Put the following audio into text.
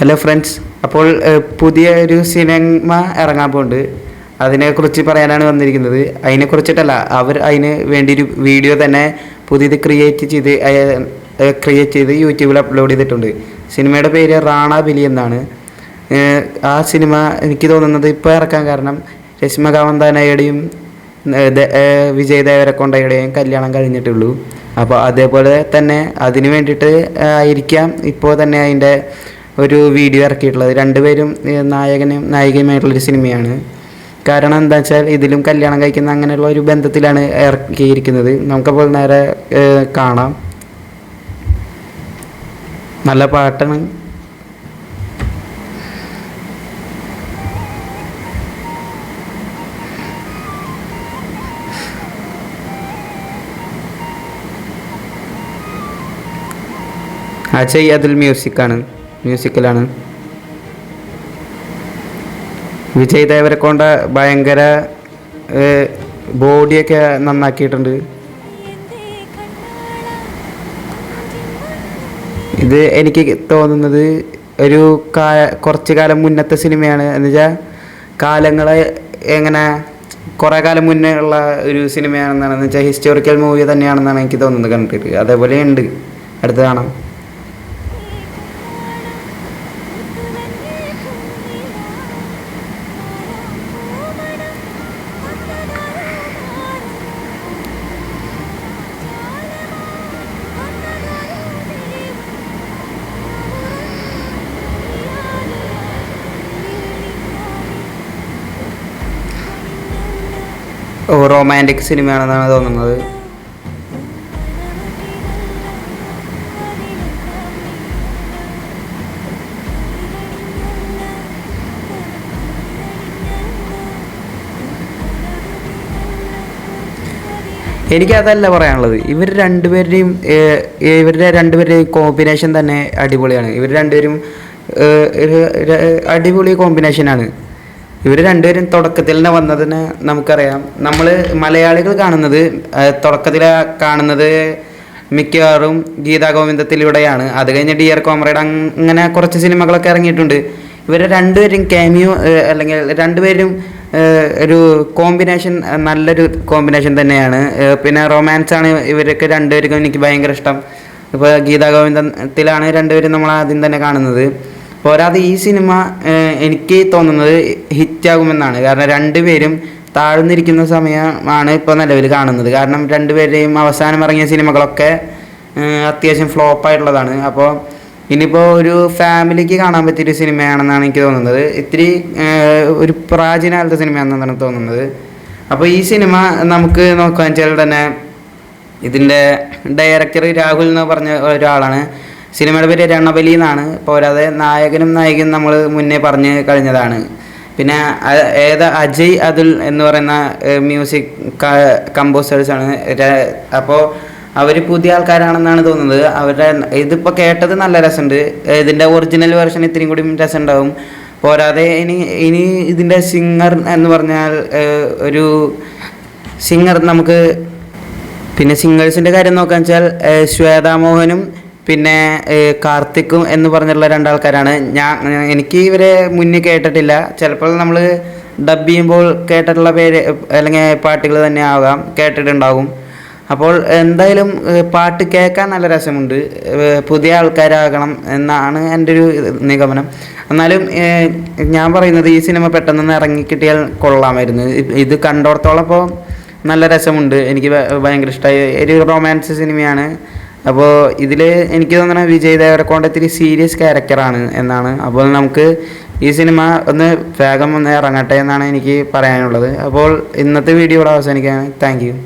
Hello friends, അപ്പോൾ പുതിയ ഒരു സിനിമ ഇറങ്ങാൻ പോകുന്നുണ്ട്. അതിനെക്കുറിച്ച് പറയാനാണ് വന്നിരിക്കുന്നത്. അതിനെക്കുറിച്ചിട്ടല്ല, അവർ അതിന് വേണ്ടി ഒരു വീഡിയോ തന്നെ പുതിയത് ക്രിയേറ്റ് ചെയ്ത് യൂട്യൂബിൽ അപ്ലോഡ് ചെയ്തിട്ടുണ്ട്. സിനിമയുടെ പേര് റാണ ബലി എന്നാണ്. ആ സിനിമ എനിക്ക് തോന്നുന്നത് ഇപ്പോൾ ഇറക്കാൻ കാരണം രശ്മിക മന്ദാനയുടെയും വിജയ് ദേവരക്കൊണ്ടയുടെയും കല്യാണം കഴിഞ്ഞിട്ടുള്ളൂ. അപ്പോൾ അതേപോലെ തന്നെ അതിന് വേണ്ടിയിട്ട് ആയിരിക്കാം ഇപ്പോൾ തന്നെ അതിൻ്റെ ഒരു വീഡിയോ ഇറക്കിയിട്ടുള്ളത്. രണ്ടുപേരും നായകനും നായികയുമായിട്ടുള്ളൊരു സിനിമയാണ്. കാരണം എന്താ വെച്ചാൽ ഇതിലും കല്യാണം കഴിക്കുന്ന അങ്ങനെയുള്ള ഒരു ബന്ധത്തിലാണ് ഇറക്കിയിരിക്കുന്നത്. നമുക്കപ്പോൾ നേരെ കാണാം. നല്ല പാട്ടാണ്. അജയ് അതിൽ മ്യൂസിക്കലാണ്. വിജയ് ദേവരക്കൊണ്ട ഭയങ്കര ബോഡിയൊക്കെ നന്നാക്കിയിട്ടുണ്ട്. ഇത് എനിക്ക് തോന്നുന്നത് ഒരു കുറച്ച് കാലം മുന്നത്തെ സിനിമയാണ്. എന്നുവെച്ചാൽ കാലങ്ങളെ എങ്ങനെ കുറേ കാലം മുന്നേ ഉള്ള ഒരു സിനിമയാണെന്നാണ് വെച്ചാൽ ഹിസ്റ്റോറിക്കൽ മൂവി തന്നെയാണെന്നാണ് എനിക്ക് തോന്നുന്നത് കണ്ടിട്ട്. അതേപോലെ ഉണ്ട്. അടുത്ത് കാണാം. റൊമാൻറ്റിക് സിനിമയാണെന്നാണ് തോന്നുന്നത്. എനിക്കതല്ല പറയാനുള്ളത്. ഇവരുടെ രണ്ടുപേരുടെയും കോമ്പിനേഷൻ തന്നെ അടിപൊളിയാണ്. ഇവർ രണ്ടുപേരും അടിപൊളി കോമ്പിനേഷനാണ്. ഇവർ രണ്ടുപേരും തുടക്കത്തിൽ തന്നെ വന്നതിന് നമുക്കറിയാം. നമ്മൾ മലയാളികൾ കാണുന്നത് മിക്കവാറും ഗീതാ ഗോവിന്ദത്തിലൂടെയാണ്. അത് കഴിഞ്ഞ് ഡിയർ കോമ്രേഡ് അങ്ങനെ കുറച്ച് സിനിമകളൊക്കെ ഇറങ്ങിയിട്ടുണ്ട്. ഇവർ രണ്ടുപേരും ക്യാമിയോ അല്ലെങ്കിൽ രണ്ടുപേരും ഒരു കോമ്പിനേഷൻ, നല്ലൊരു കോമ്പിനേഷൻ തന്നെയാണ്. പിന്നെ റൊമാൻസാണ് ഇവരൊക്കെ രണ്ടുപേർക്കും എനിക്ക് ഭയങ്കര ഇഷ്ടം. ഇപ്പോൾ ഗീതാ ഗോവിന്ദത്തിലാണ് രണ്ടുപേരും നമ്മൾ ആദ്യം തന്നെ കാണുന്നത്. പോരാതെ ഈ സിനിമ എനിക്ക് തോന്നുന്നത് ഹിറ്റാകുമെന്നാണ്. കാരണം രണ്ടുപേരും താഴ്ന്നിരിക്കുന്ന സമയമാണ് ഇപ്പോൾ നിലവിൽ കാണുന്നത്. കാരണം രണ്ടുപേരുടെയും അവസാനം ഇറങ്ങിയ സിനിമകളൊക്കെ അത്യാവശ്യം ഫ്ലോപ്പായിട്ടുള്ളതാണ്. അപ്പോൾ ഇനിയിപ്പോൾ ഒരു ഫാമിലിക്ക് കാണാൻ പറ്റിയൊരു സിനിമയാണെന്നാണ് എനിക്ക് തോന്നുന്നത്. ഇത്തിരി ഒരു പ്രാചീനകാലത്തെ സിനിമയാണെന്നാണ് തോന്നുന്നത്. അപ്പോൾ ഈ സിനിമ നമുക്ക് നോക്കാൻ വെച്ചാൽ തന്നെ ഇതിൻ്റെ ഡയറക്ടർ രാഹുൽ എന്ന് പറഞ്ഞ ഒരാളാണ്. സിനിമയുടെ പേര് രണബലി എന്നാണ്. പോരാതെ നായകനും നായികയും നമ്മൾ മുന്നേ പറഞ്ഞു കഴിഞ്ഞതാണ്. പിന്നെ അജയ് അതുൽ എന്ന് പറയുന്ന മ്യൂസിക് കമ്പോസേഴ്സാണ്. അപ്പോൾ അവർ പുതിയ ആൾക്കാരാണെന്നാണ് തോന്നുന്നത്. അവരുടെ ഇതിപ്പോൾ കേട്ടത് നല്ല രസമുണ്ട്. ഇതിൻ്റെ ഒറിജിനൽ വേർഷൻ ഇത്രയും കൂടി രസമുണ്ടാവും. പോരാതെ ഇനി ഇതിൻ്റെ സിംഗർ എന്ന് പറഞ്ഞാൽ ഒരു സിംഗർ നമുക്ക് പിന്നെ സിംഗേഴ്സിൻ്റെ കാര്യം നോക്കാൻ വെച്ചാൽ ശ്വേതാ മോഹനും പിന്നെ കാർത്തിക്കും എന്ന് പറഞ്ഞിട്ടുള്ള രണ്ടാൾക്കാരാണ്. എനിക്ക് ഇവരെ മുന്നേ കേട്ടിട്ടില്ല. ചിലപ്പോൾ നമ്മൾ ഡബ് ചെയ്യുമ്പോൾ കേട്ടിട്ടുള്ള പേര് അല്ലെങ്കിൽ പാട്ടുകൾ തന്നെ ആകാം, കേട്ടിട്ടുണ്ടാകും. അപ്പോൾ എന്തായാലും പാട്ട് കേൾക്കാൻ നല്ല രസമുണ്ട്. പുതിയ ആൾക്കാരാകണം എന്നാണ് എൻ്റെ ഒരു നിഗമനം. എന്നാലും ഞാൻ പറയുന്നത് ഈ സിനിമ പെട്ടെന്ന് ഇറങ്ങിക്കിട്ടിയാൽ കൊള്ളാമായിരുന്നു. ഇത് കണ്ടോടത്തോളം ഇപ്പോൾ നല്ല രസമുണ്ട്. എനിക്ക് ഭയങ്കര ഇഷ്ടമായി. ഒരു റൊമാൻസ് സിനിമയാണ്. അപ്പോൾ ഇതിൽ എനിക്ക് തോന്നുന്നത് വിജയ് ദേവരക്കൊണ്ട ഇത്തിരി സീരിയസ് ക്യാരക്ടറാണ് എന്നാണ്. അപ്പോൾ നമുക്ക് ഈ സിനിമ വേഗം ഇറങ്ങട്ടെ എന്നാണ് എനിക്ക് പറയാനുള്ളത്. അപ്പോൾ ഇന്നത്തെ വീഡിയോ ഇവിടെ അവസാനിക്കുകയാണ്. Thank you.